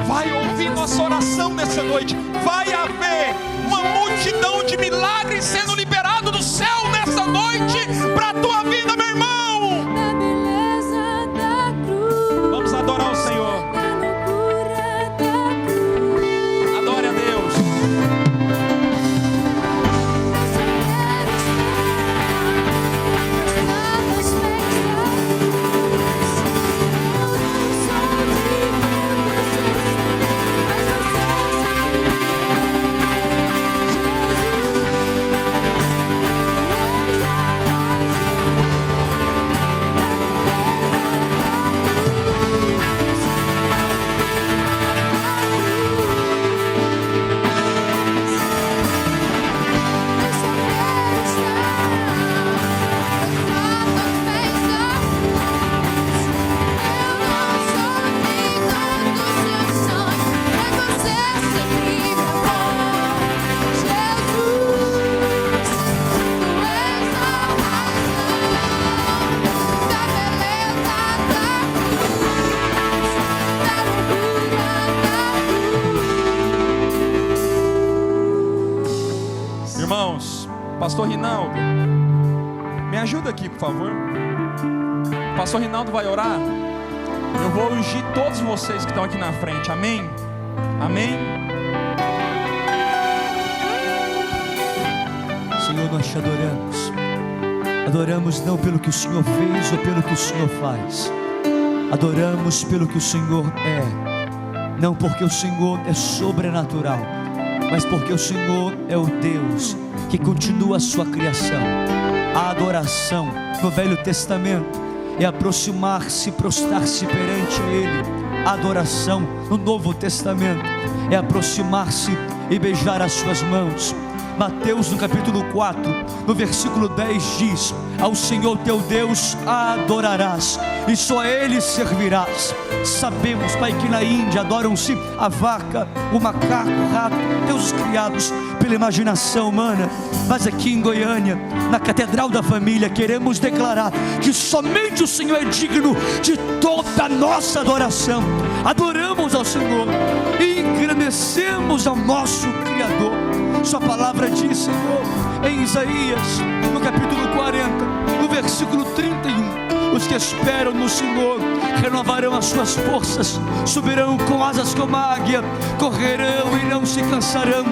vai ouvir nossa oração nessa noite. Vai haver uma multidão de milagres sendo liberado do céu nessa noite para a tua vida, meu irmão. Vamos adorar o Senhor. Adore a Deus. Pastor Rinaldo, me ajuda aqui, por favor. Pastor Rinaldo vai orar. Eu vou ungir todos vocês que estão aqui na frente. Amém? Amém? Senhor, nós te adoramos. Adoramos não pelo que o Senhor fez ou pelo que o Senhor faz. Adoramos pelo que o Senhor é. Não porque o Senhor é sobrenatural, mas porque o Senhor é o Deus que continua a sua criação. A adoração no Velho Testamento é aproximar-se, prostrar-se perante a Ele. A adoração no Novo Testamento é aproximar-se e beijar as suas mãos. Mateus no capítulo 4, no versículo 10 diz: ao Senhor teu Deus adorarás e só a Ele servirás. Sabemos, Pai, que na Índia adoram-se a vaca, o macaco, o rato, deuses criados pela imaginação humana. Mas aqui em Goiânia, na Catedral da Família, queremos declarar que somente o Senhor é digno de toda a nossa adoração. Adoramos ao Senhor e engrandecemos ao nosso Criador. Sua palavra diz, Senhor, em Isaías, no capítulo 40, no versículo 31, o Os que esperam no Senhor renovarão as suas forças, subirão com asas como águia, correrão e não se cansarão,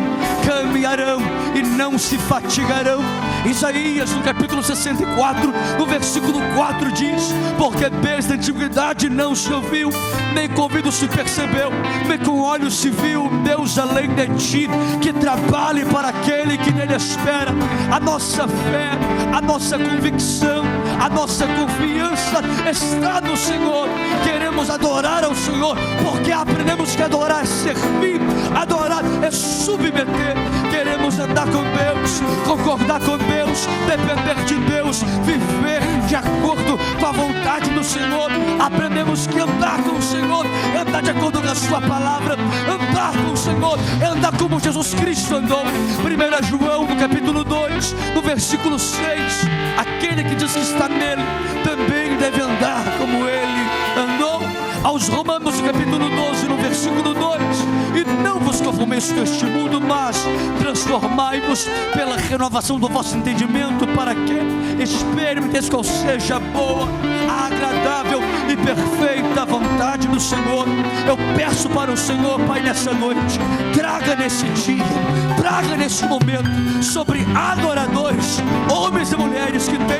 caminharão e não se fatigarão. Isaías, no capítulo 64, no versículo 4 diz: porque desde a antiguidade não se ouviu, nem com ouvido se percebeu, nem com olhos se viu Deus além de ti, que trabalhe para aquele que nele espera. A nossa fé, a nossa convicção, a nossa confiança está no Senhor. Queremos adorar ao Senhor, porque aprendemos que adorar é servir, adorar é submeter. Queremos andar com Deus, concordar com Deus, depender de Deus, viver de acordo com a vontade do Senhor. Aprendemos que andar com o Senhor é andar de acordo com a sua palavra. Andar com o Senhor é andar como Jesus Cristo andou. 1 João, no capítulo 2, no versículo 6, aquele que diz que está nele também deve andar como ele andou. Aos Romanos, no capítulo 12, no versículo 2: e não vos conformeis com este mundo, mas transformai-vos pela renovação do vosso entendimento, para que experimenteis qual seja a boa, a agradável e perfeita vontade do Senhor. Eu peço para o Senhor, Pai, nessa noite, traga nesse dia, traga nesse momento sobre adoradores, homens e mulheres que têm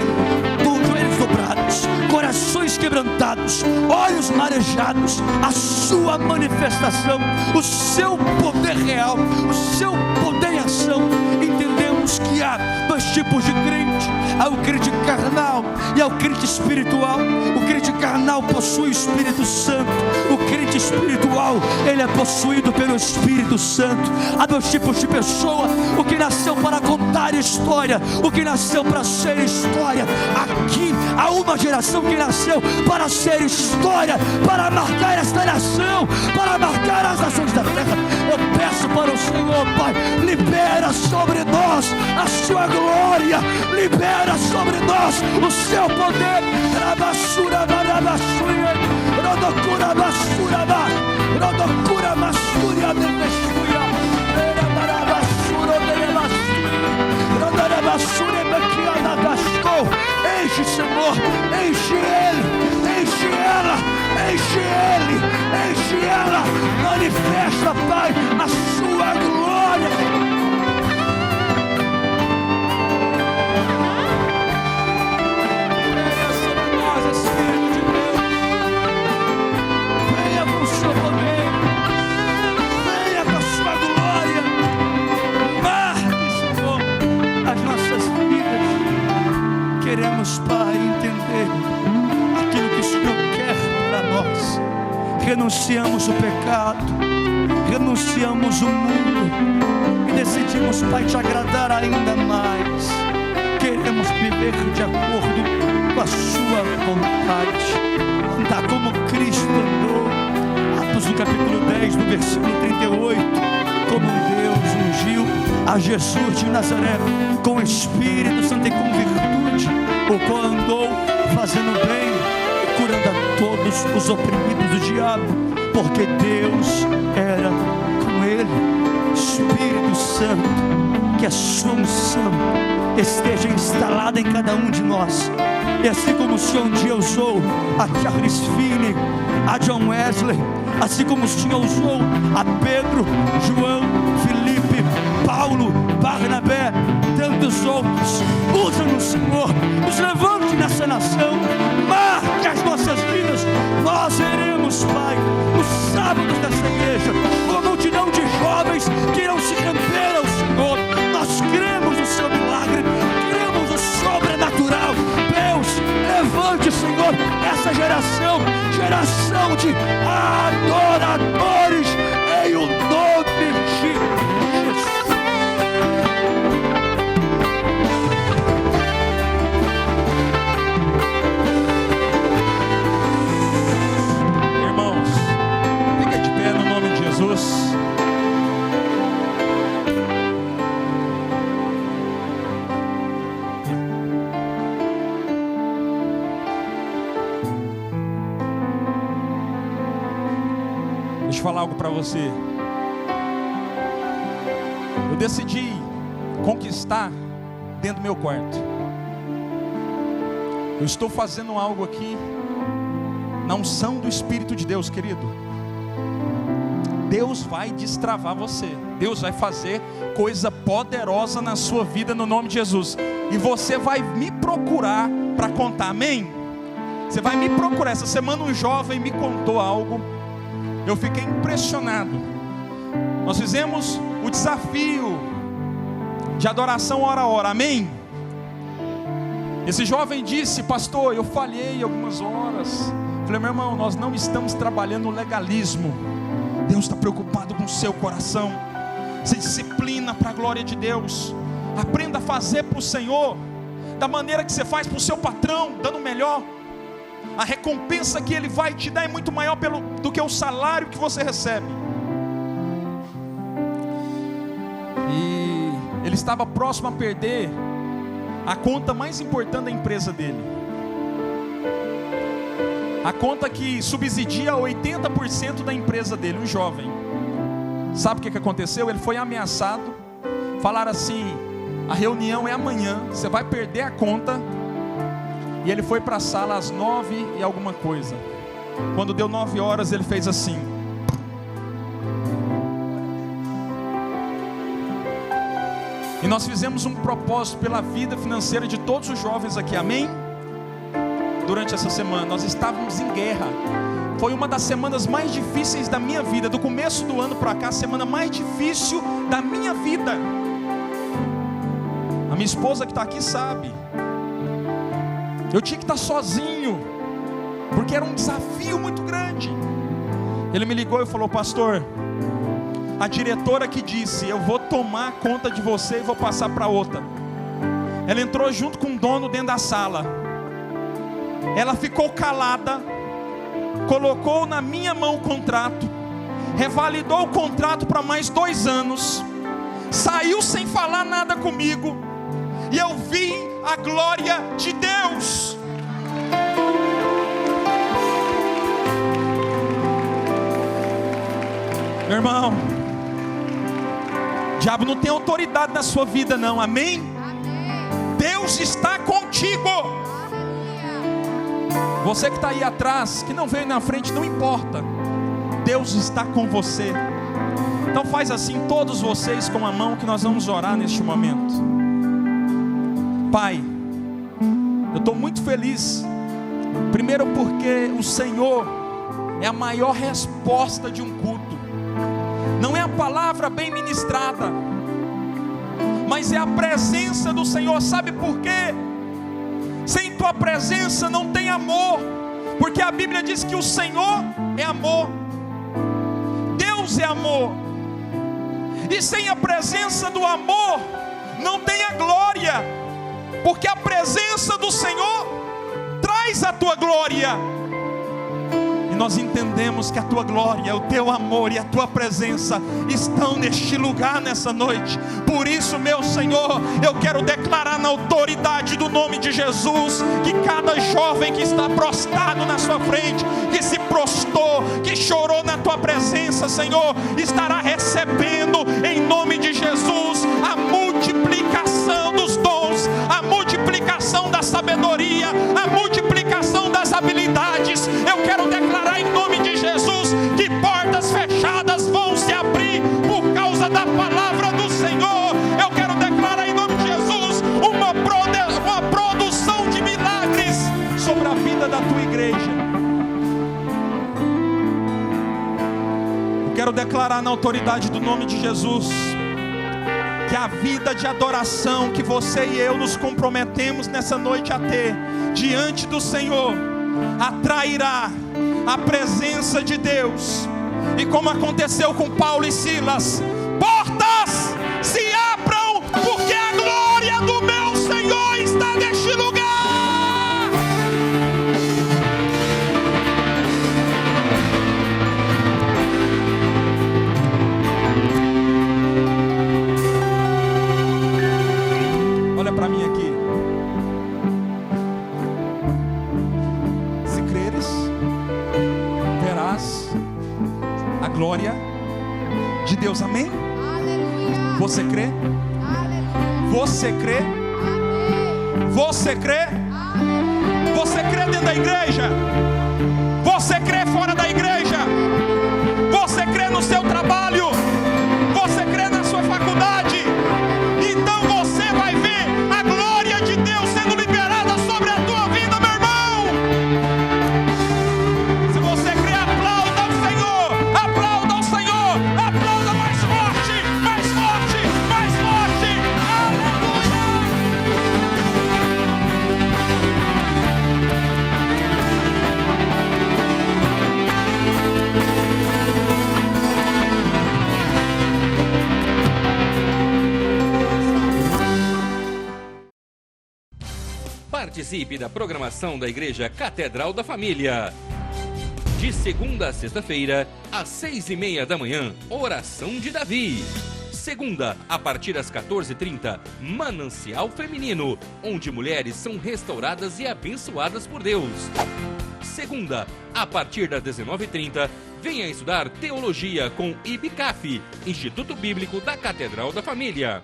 joelhos dobrados, corações quebrantados, olhos marejados, a sua manifestação, o seu poder real, o seu poder em ação. Entendemos que há dois tipos de crente: há o crente carnal e há o crente espiritual. O crente carnal possui o Espírito Santo, o crente espiritual, ele é possuído pelo Espírito Santo. Há dois tipos de pessoa: o que nasceu para contar história, o que nasceu para ser história. Aqui há uma geração que nasceu para ser história, para marcar esta nação, para marcar as nações da terra. Eu peço para o Senhor, Pai, libera sobre nós a sua glória, libera sobre nós o seu poder. Rabassura, barabassura, rodocura, bassura, rodocura, massura, bebessuia, barabassura, barabassura, rodarabassura, bequiana, dascou. Enche, Senhor, enche ele, enche ela, enche ele, enche ela. Manifesta, Pai, a sua glória. Queremos, Pai, entender aquilo que o Senhor quer para nós. Renunciamos o pecado, renunciamos o mundo e decidimos, Pai, te agradar ainda mais. Queremos viver de acordo com a sua vontade, andar como Cristo andou. Atos do capítulo 10, no versículo 38, como Deus ungiu a Jesus de Nazaré com o Espírito Santo e com virtude, o qual andou fazendo bem e curando a todos os oprimidos do diabo, porque Deus era com ele. Espírito Santo, que a sua unção esteja instalada em cada um de nós. E assim como o Senhor um dia usou a Charles Finney, a John Wesley, assim como o Senhor usou a Pedro, João, Filipe, Paulo, Barnabé, tantos outros, usa-nos, Senhor, nos levante nessa nação, marque as nossas vidas. Nós veremos, Pai, os sábados dessa igreja, uma multidão de jovens que irão se render ao Senhor. Nós cremos no seu milagre, cremos no sobrenatural. Deus, levante, Senhor, essa geração de adoradores, em o nome de Jesus. Irmãos, fica de pé no nome de Jesus. Deixa eu falar algo para você. Eu decidi conquistar dentro do meu quarto. Eu estou fazendo algo aqui na unção do Espírito de Deus, querido. Deus vai destravar você. Deus vai fazer coisa poderosa na sua vida no nome de Jesus. E você vai me procurar para contar, amém? Você vai me procurar. Essa semana um jovem me contou algo. Eu fiquei impressionado. Nós fizemos o desafio de adoração hora a hora, amém? Esse jovem disse: pastor, eu falhei algumas horas. Falei: meu irmão, nós não estamos trabalhando no legalismo. Deus está preocupado com o seu coração. Se disciplina para a glória de Deus. Aprenda a fazer para o Senhor da maneira que você faz para o seu patrão, dando o melhor. A recompensa que Ele vai te dar é muito maior do que o salário que você recebe. E ele estava próximo a perder a conta mais importante da empresa dele. A conta que subsidia 80% da empresa dele, um jovem. Sabe o que aconteceu? Ele foi ameaçado. Falaram assim: a reunião é amanhã, você vai perder a conta. E ele foi para a sala às 9 e alguma coisa. Quando deu 9 horas, ele fez assim. E nós fizemos um propósito pela vida financeira de todos os jovens aqui, amém? Durante essa semana, nós estávamos em guerra. Foi uma das semanas mais difíceis da minha vida. Do começo do ano para cá, a semana mais difícil da minha vida. A minha esposa que está aqui sabe. Eu tinha que estar sozinho, porque era um desafio muito grande. Ele me ligou e falou: pastor, a diretora que disse: eu vou tomar conta de você e vou passar para outra. Ela entrou junto com o dono dentro da sala. Ela ficou calada, colocou na minha mão o contrato, revalidou o contrato para mais 2 anos, saiu sem falar nada comigo, e eu vi a glória de Deus. Meu irmão, o diabo não tem autoridade na sua vida não, amém? Deus está contigo. Você que está aí atrás, que não veio na frente, não importa, Deus está com você. Então faz assim, todos vocês com a mão, que nós vamos orar neste momento. Pai, eu estou muito feliz. Primeiro porque o Senhor é a maior resposta de um culto. Não é a palavra bem ministrada, mas é a presença do Senhor. Sabe por quê? Sem tua presença não tem amor, porque a Bíblia diz que o Senhor é amor. Deus é amor. E sem a presença do amor não tem a glória, porque a presença do Senhor traz a tua glória. E nós entendemos que a tua glória, o teu amor e a tua presença estão neste lugar nessa noite. Por isso, meu Senhor, eu quero declarar na autoridade do nome de Jesus, que cada jovem que está prostrado na sua frente, que se prostrou, que chorou na tua presença, Senhor, estará recebendo em nome de Jesus a multiplicação dos dons, a multiplicação da sabedoria, a multiplicação das habilidades. Eu quero declarar em nome de Jesus que portas fechadas vão se abrir por causa da palavra do Senhor. Eu quero declarar em nome de Jesus uma produção de milagres sobre a vida da tua igreja. Eu quero declarar na autoridade do nome de Jesus que a vida de adoração que você e eu nos comprometemos nessa noite a ter diante do Senhor atrairá a presença de Deus. E como aconteceu com Paulo e Silas, portas se abram, porque a glória do meu Senhor está neste lugar. Olha para mim aqui. Se creres, verás a glória de Deus, amém? Aleluia. Você crê? Aleluia. Você crê? Amém. Você crê? Aleluia. Você crê dentro da igreja? Você crê fora da igreja? Você crê no seu trabalho? Você crê na sua faculdade? Então você vai ver a glória de Deus sendo liberada sobre a tua vida, meu irmão. Se você crê, aplauda ao Senhor, aplauda ao Senhor, aplauda mais forte, mais forte, mais forte. Aleluia! Participe da programação da Igreja Catedral da Família. De segunda a sexta-feira, às 6:30 da manhã, Oração de Davi. Segunda, a partir das 14h30, Manancial Feminino, onde mulheres são restauradas e abençoadas por Deus. Segunda, a partir das 19h30, venha estudar Teologia com IBCAF, Instituto Bíblico da Catedral da Família.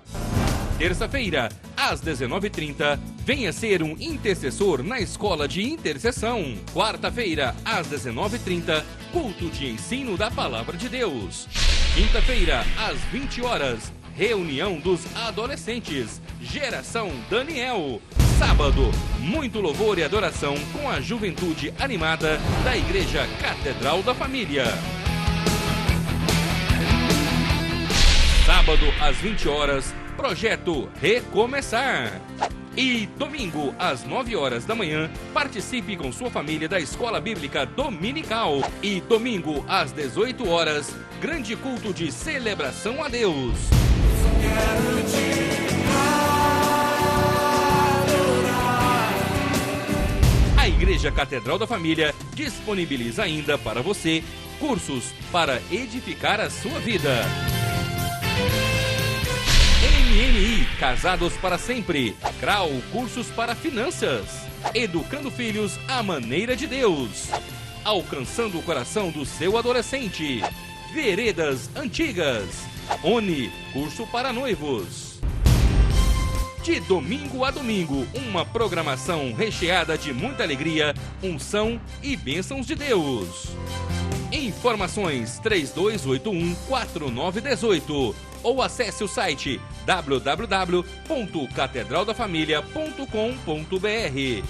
Terça-feira, às 19h30, venha ser um intercessor na Escola de Intercessão. Quarta-feira, às 19h30, culto de ensino da Palavra de Deus. Quinta-feira, às 20 horas, reunião dos adolescentes, Geração Daniel. Sábado, muito louvor e adoração com a juventude animada da Igreja Catedral da Família. Sábado, às 20 horas, Projeto Recomeçar. E domingo, às 9 horas da manhã, participe com sua família da Escola Bíblica Dominical. E domingo, às 18 horas, grande culto de celebração a Deus. A Igreja Catedral da Família disponibiliza ainda para você cursos para edificar a sua vida. MNI, Casados para Sempre. CRAU, Cursos para Finanças. Educando Filhos à Maneira de Deus. Alcançando o coração do seu adolescente. Veredas Antigas. ONI, Curso para Noivos. De domingo a domingo, uma programação recheada de muita alegria, unção e bênçãos de Deus. Informações 3281-4918 ou acesse o site www.catedraldafamilia.com.br.